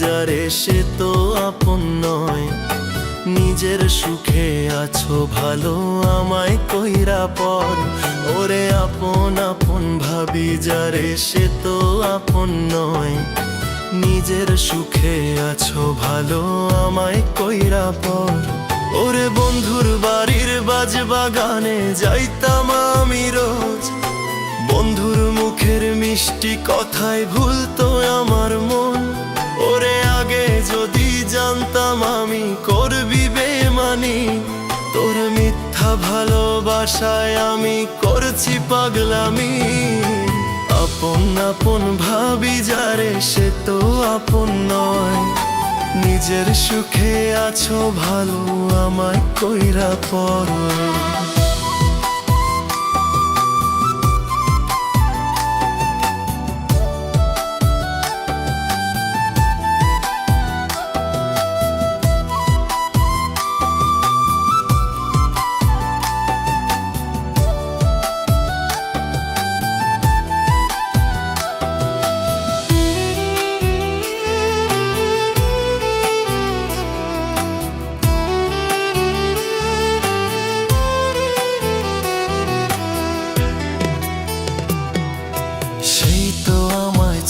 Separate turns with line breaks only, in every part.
যারে সে তো আপন নয়। নিজের সুখে আছো ভালো আমায় কইরা পর। ওরে আপন আপন ভাবি যারে সে তো আপন নয়। নিজের সুখে আছো ভালো আমায় কইরা পর। ওরে বন্ধুর বাড়ির বাজবাগানে যাইতাম আমি রোজ। বন্ধুর মুখের মিষ্টি কথায় ভুলতো আমার মন। ওরে আগে যদি জানতাম আমি করবি বেমানি। তোর মিথ্যা ভালোবাসায় আমি করছি পাগলামি। আপন আপন ভাবি যারে সে তো আপন নয়। নিজের সুখে আছো ভালো আমায় কইরা পর।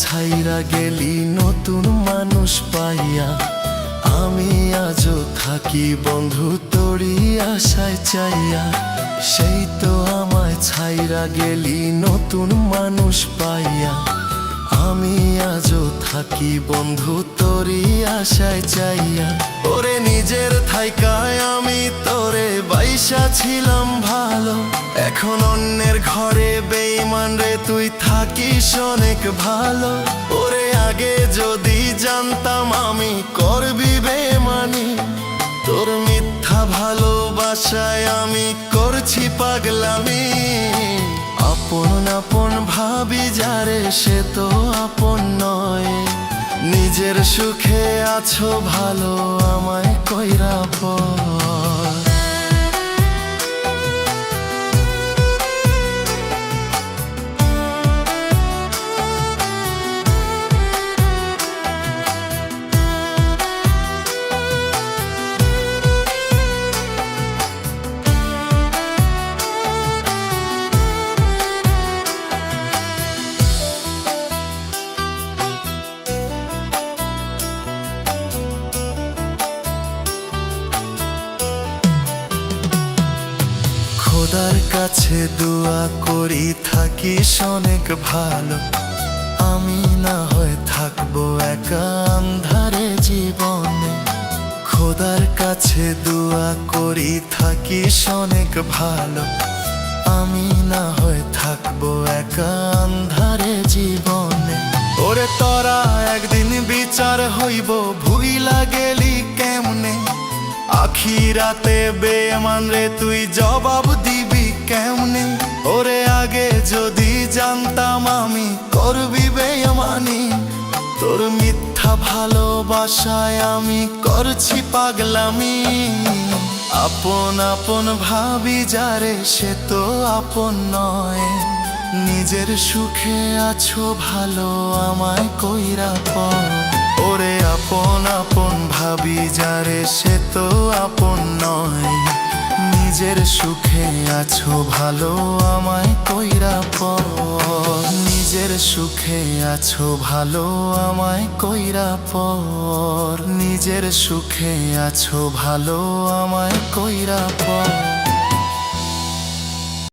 ছাইরা গেলি নতুন মানুষ পাইয়া। আমি আজও থাকি বন্ধু তোরি আশায় চাইয়া। সেই তো আমায় ছাইরা গেলি নতুন মানুষ পাইয়া। আমি আজও থাকি বন্ধু তোরি আশায় চাইয়া। ওরে নিজের থাইকায় আমি তোরে বাইসা ছিলাম ভালো। এখন অন্যের ঘরে বেঈমান রে তুই থাকিস অনেক ভালো। ওরে আগে যদি জানতাম আমি করবি বেমানি। তোর মিথ্যা ভালোবাসায় আমি করছি পাগলামি। আপন আপন ভাবি যারে সে তো আপন নয়। নিজের সুখে আছো ভালো আমায় কইরা পর। খোদার কাছে দোয়া করি থাকিস অনেক ভালো। আমি না হয় থাকবো একা আন্ধারে জীবনে। খোদার কাছে দোয়া করি থাকিস অনেক ভালো। আমি না হয় থাকবো একা আন্ধারে জীবনে। ওরে তোরা একদিন বিচার হইব ভুইলা গেলি কেমনে। আখিরাতে বেঈমান রে তুই জবাব দিবি কেমনে। ওরে আগে যদি জানতাম আমি করবি বেঈমানি। তোর মিথ্যা ভালোবাসায় আমি করছি পাগলামি। আপন আপন ভাবি যারে সে তো আপন নয়। নিজের সুখে আছো ভালো আমায় কইরা পর। ওরে আপন আপন ভাবি যারে সে তো আপন নয়। নিজের সুখে আছো ভালো আমায় কইরা পর। নিজের সুখে আছো ভালো আমায় কইরা পর। নিজের সুখে আছো ভালো আমায় কইরা পর।